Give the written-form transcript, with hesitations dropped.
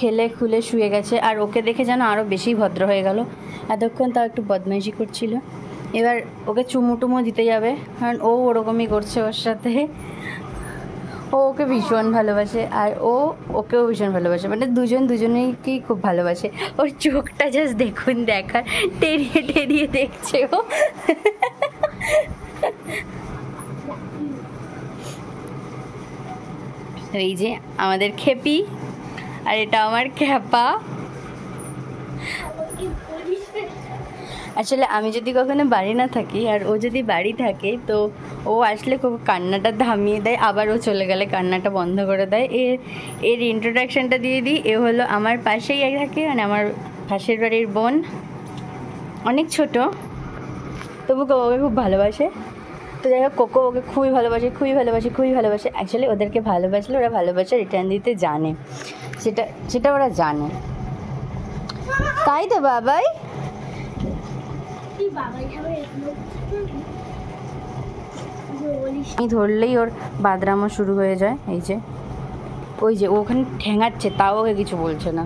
খেলে খুলে শুয়ে গেছে। আর ওকে দেখে যেন আরও বেশি ভদ্র হয়ে গেল। এতক্ষণ তাও একটু বদমাইশি করছিল, এবার ওকে চুমু টুমু দিতে যাবে, কারণ ও ওরকমই করছে ওর সাথে। ও ওকে ভীষণ ভালোবাসে আর ও ওকেও ভীষণ ভালোবাসে, মানে দুজনেইকেই খুব ভালোবাসে। ওর চোখটা জাস্ট দেখুন, দেখার টেরিয়ে টেরিয়ে দেখছে ও। এই যে আমাদের খেপি, আর এটা আমার খ্যাপা। আসলে আমি যদি কখনো বাড়ি না থাকি আর ও যদি বাড়ি থাকে, তো ও আসলে খুব কান্নাটা থামিয়ে দেয়, আবার ও চলে গেলে কান্নাটা বন্ধ করে দেয়। এর ইন্ট্রোডাকশানটা দিয়ে দিই। এ হলো আমার পাশেই থাকে, মানে আমার পাশের বাড়ির বোন, অনেক ছোট, তবু ওকে খুব ভালোবাসে। তো যাই হোক, কোকো ওকে খুবই ভালোবাসে, খুবই ভালোবাসে, খুবই ভালোবাসে। অ্যাকচুয়ালি ওদেরকে ভালোবাসলে ওরা ভালোবাসা রিটার্ন দিতে জানে, সেটা ওরা জানে, তাই তো বাবাই। আমি ধরলেই ওর বাদরামও শুরু হয়ে যায়। এই যে ওই যে ওখানে ঠেঙাচ্ছে, তাও ওকে কিছু বলছে না।